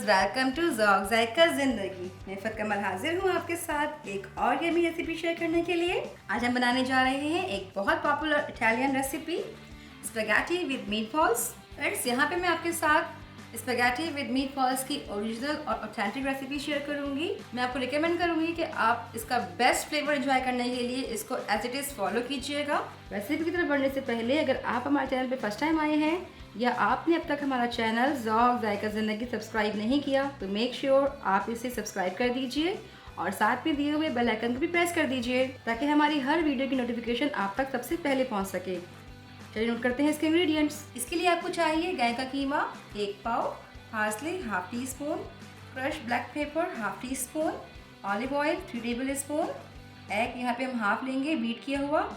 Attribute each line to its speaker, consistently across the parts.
Speaker 1: Welcome to ज़ायका ज़िंदगी। मैं फ़त कमल हाजिर हूँ आपके साथ एक और यमी रेसिपी शेयर करने के लिए। आज हम बनाने जा रहे हैं एक बहुत popular Italian recipe, spaghetti with meatballs. Friends, यहाँ पे मैं आपके साथ स्पैगेटी विद मीटबॉल्स की ओरिजिनल और ऑथेंटिक रेसिपी शेयर करूँगी। मैं आपको रिकमेंड करूँगी कि आप इसका बेस्ट फ्लेवर एंजॉय करने के लिए इसको एज इट इज़ फॉलो कीजिएगा। रेसिपी की तरफ बढ़ने से पहले अगर आप हमारे चैनल पर फर्स्ट टाइम आए हैं या आपने अब तक हमारा चैनल ज़ायका ज़िंदगी सब्सक्राइब नहीं किया तो मेक श्योर आप इसे सब्सक्राइब कर दीजिए और साथ में दिए हुए बेल आइकन को भी प्रेस कर दीजिए ताकि हमारी हर वीडियो की नोटिफिकेशन आप तक सबसे पहले पहुंच सके। चलिए नोट करते हैं इसके इंग्रेडिएंट्स। इसके लिए आपको चाहिए गाय का कीमा 1 पाव, parsley half teaspoon, crush black pepper half teaspoon, olive oil 3 tablespoon, egg यहाँ पे हम हाफ लेंगे बीट किया हुआ,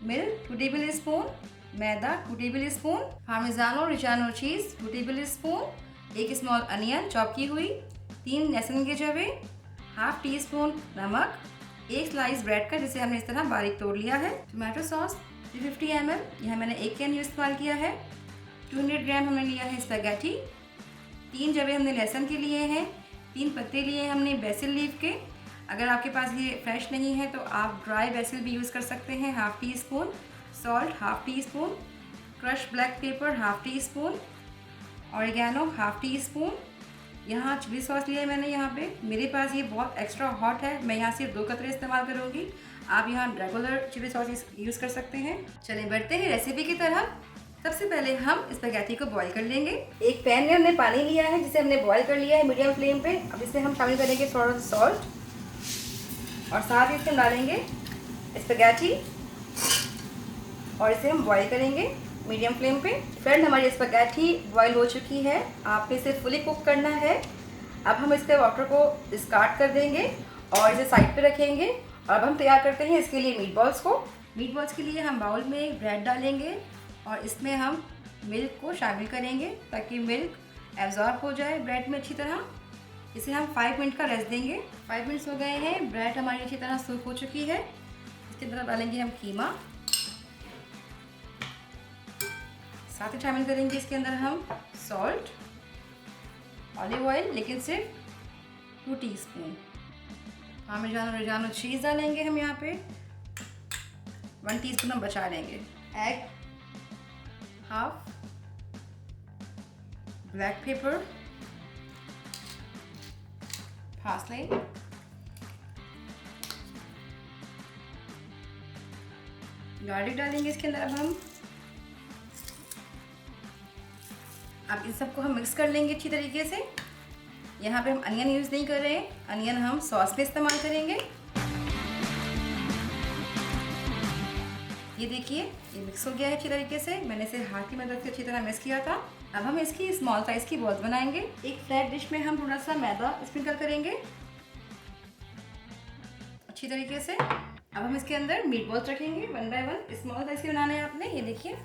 Speaker 1: मिल्क 2 टेबल स्पून, मैदा 2 टेबल स्पून, Parmigiano Reggiano cheese 2 table spoon, 1 small onion chop की हुई, 3 लहसुन के जवे, हाफ टी स्पून नमक, 1 स्लाइस ब्रेड का जिसे हमने इस तरह बारीक तोड़ लिया है, टोमेटो सॉस 350 ml, यहाँ मैंने 1 कैन इस्तेमाल किया है, 200 ग्राम हमने लिया है स्पैगेटी, 3 जवे हमने लहसुन के लिए हैं, 3 पत्ते लिए हमने बेसिल लीफ के। अगर आपके पास ये फ्रेश नहीं है तो आप ड्राई बेसिल भी यूज़ कर सकते हैं। Half tea spoon salt, half teaspoon crush black pepper, half tea spoon oregano, half tea spoon. यहाँ चिली सॉस लिया है मैंने। यहाँ पे मेरे पास ये बहुत एक्स्ट्रा हॉट है, मैं यहाँ सिर्फ 2 कतरे इस्तेमाल करूँगी। आप यहाँ रेगुलर चिली सॉस यूज़ कर सकते हैं। चलिए बढ़ते हैं रेसिपी की तरफ। सबसे पहले हम स्पैगेटी को बॉईल कर लेंगे। एक पैन में हमने पानी लिया है जिसे हमने बॉईल कर लिया है मीडियम फ्लेम पे। अब इसमें हम शामिल करेंगे थोड़ा सा सॉल्ट और साथ ही इसमें डालेंगे स्पैगेटी और इसे हम बॉईल करेंगे मीडियम फ्लेम पे। फ्रेंड, हमारी स्पैगेटी बॉईल हो चुकी है, आपने इसे फुली कुक करना है। अब हम इसके वाटर को डिस्कार्ड कर देंगे और इसे साइड पे रखेंगे। और अब हम तैयार करते हैं इसके लिए मीट बॉल्स को। मीट बॉल्स के लिए हम बाउल में ब्रेड डालेंगे और इसमें हम मिल्क को शामिल करेंगे ताकि मिल्क एब्जॉर्ब हो जाए ब्रेड में अच्छी तरह। इसे हम 5 मिनट का रेस्ट देंगे। 5 मिनट्स हो गए हैं, ब्रेड हमारी अच्छी तरह सूख हो चुकी है। इसके अंदर डालेंगे हम कीमा, साथ ही शामिल करेंगे इसके अंदर हम सॉल्ट, ऑलिव ऑयल लेकिन सिर्फ 2 टीस्पून, पार्मेजानो रिजानो चीज़ डालेंगे हम यहाँ पे 1 टीस्पून हम बचा लेंगे, egg half, black pepper, parsley, garlic डालेंगे इसके अंदर। अब इन सबको हम मिक्स कर लेंगे अच्छी तरीके से। यहाँ पे हम अनियन यूज़ नहीं कर रहे हैं, अनियन हम सॉस में इस्तेमाल करेंगे। ये देखिए ये मिक्स हो गया है अच्छी तरीके से। मैंने इसे हाथ की मदद से अच्छी तरह मिक्स किया था। अब हम इसकी स्मॉल साइज़ की बॉल्स बनाएंगे। एक फ्लैट डिश में हम थोड़ा सा मैदा स्प्रिंकल करेंगे अच्छी तरीके से। अब हम इसके अंदर मीट बॉल्स रखेंगे 1 बाय 1। स्मॉल साइज़ के बनाने हैं आपने, ये देखिए।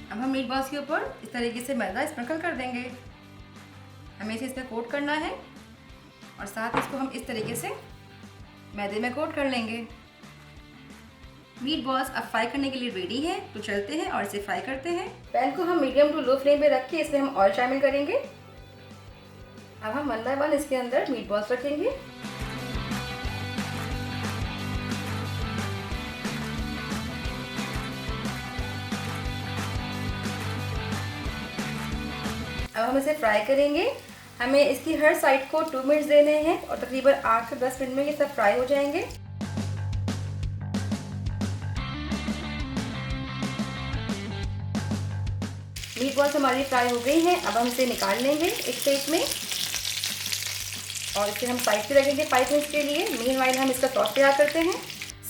Speaker 1: अब हम मीट बॉल्स के ऊपर इस तरीके से मैदा स्प्रिंकल कर देंगे। हमें इसे इसमें कोट करना है और साथ इसको हम इस तरीके से मैदे में कोट कर लेंगे। मीट बॉल्स अब फ्राई करने के लिए रेडी हैं, तो चलते हैं और इसे फ्राई करते हैं। पैन को हम मीडियम टू लो फ्लेम पे रख के इसमें हम ऑयल शामिल करेंगे। अब हम 1 बाय 1 इसके अंदर मीट बॉल्स रखेंगे। अब हम इसे फ्राई करेंगे। हमें इसकी हर साइड को 2 मिनट्स देने हैं और तकरीबन 8 से 10 मिनट में ये सब फ्राई हो जाएंगे। मीट बॉल्स हमारी फ्राई हो गई हैं। अब हम इसे निकाल लेंगे एक प्लेट में और इसे हम साइड पे रखेंगे 5 मिनट्स के लिए। मीनवाइल हम इसका सॉस तैयार करते हैं।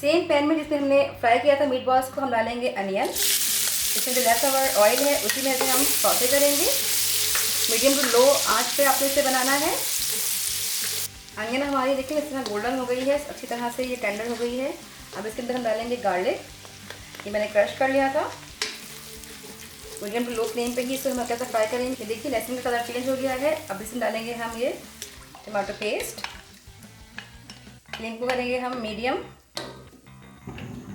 Speaker 1: सेम पैन में जिसमें हमने फ्राई किया था मीट बॉल्स को, हम डालेंगे अनियन। इसमें जो लेफ्ट ओवर ऑयल है उसी में से हम सॉटे करेंगे। मीडियम टू लो आंच पे आपको इसे बनाना है। अनियन हमारी देखिए इस तरह गोल्डन हो गई है, अच्छी तरह से ये टेंडर हो गई है। अब इसके अंदर हम डालेंगे गार्लिक, ये मैंने क्रश कर लिया था। मीडियम टू लो फ्लेम पे ही इसको हम कैसे फ्राई करेंगे। देखिए लहसुन का कलर चेंज हो गया है। अब इसमें डालेंगे हम ये टमाटो पेस्ट। फ्लेम को करेंगे हम मीडियम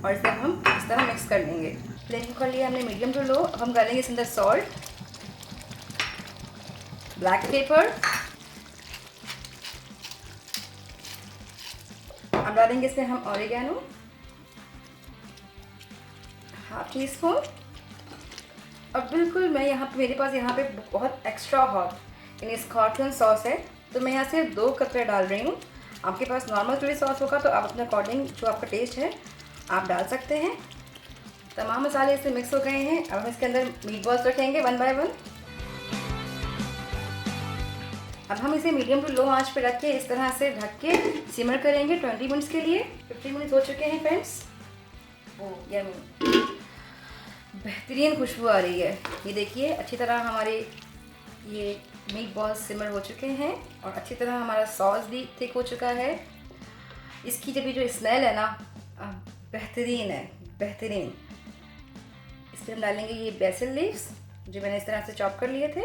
Speaker 1: और इसे हम इस तरह मिक्स कर लेंगे। फ्लेम को कर लिया हमने मीडियम टू लो। अब हम डालेंगे इसके अंदर सॉल्ट, ब्लैक पेपर, अब डालेंगे इसमें हम ऑरिगेनो हाफ टी स्पून। और बिल्कुल मैं यहाँ पे मेरे पास यहाँ पे बहुत एक्स्ट्रा हॉट यानी स्कॉटलैंड सॉस है, तो मैं यहाँ से 2 कप डाल रही हूँ। आपके पास नॉर्मल चिली सॉस होगा तो आप अपने अकॉर्डिंग जो आपका टेस्ट है आप डाल सकते हैं। तमाम मसाले इससे मिक्स हो गए हैं। अब हम इसके अंदर मीट बॉल्स रखेंगे 1 बाय 1। अब हम इसे मीडियम टू लो आंच पे रख के इस तरह से ढक के सिमर करेंगे 20 मिनट्स के लिए। 15 मिनट्स हो चुके हैं फ्रेंड्स। ओह यम्मी, बेहतरीन खुशबू आ रही है। ये देखिए अच्छी तरह हमारे ये मीट बॉल्स सिमर हो चुके हैं और अच्छी तरह हमारा सॉस भी थिक हो चुका है। इसकी जब ये जो स्मेल है ना बेहतरीन है, बेहतरीन। इस पर हम डालेंगे ये बेसिल लीव्स जो मैंने इस तरह से चॉप कर लिए थे।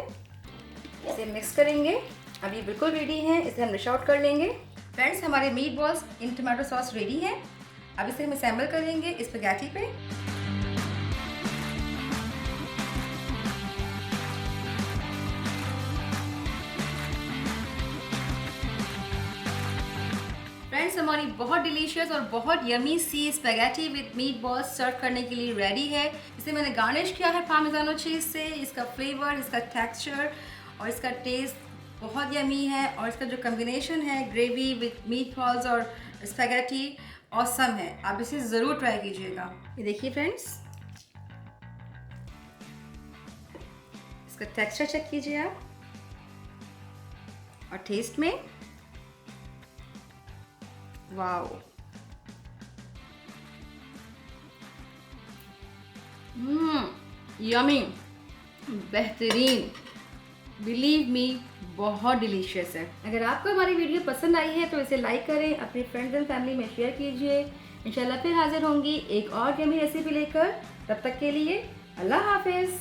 Speaker 1: इसे मिक्स करेंगे। अब ये बिल्कुल रेडी है, इसे हम डिश आउट कर लेंगे। फ्रेंड्स हमारे meat balls in tomato sauce ready है। अब इसे हम असेंबल करेंगे इस स्पैगेटी पे। फ्रेंड्स हमारी बहुत डिलीशियस और बहुत यमी सी spaghetti with meatballs serve करने के लिए रेडी है। इसे मैंने गार्निश किया है पार्मेजानो चीज़ से। इसका फ्लेवर, इसका टेक्सचर और इसका टेस्ट बहुत यमी है और इसका जो कॉम्बिनेशन है ग्रेवी विद मीट बॉल्स और स्पैगेटी ऑसम है। आप इसे ज़रूर ट्राई कीजिएगा। ये देखिए फ्रेंड्स, इसका टेक्सचर चेक कीजिए आप और टेस्ट में वाओ, यमी, बेहतरीन, बिलीव मी बहुत डिलीशियस है। अगर आपको हमारी वीडियो पसंद आई है तो इसे लाइक करें, अपने फ्रेंड्स एंड फैमिली में शेयर कीजिए। इंशाल्लाह फिर हाजिर होंगी एक और यमी रेसिपी लेकर। तब तक के लिए अल्लाह हाफिज़।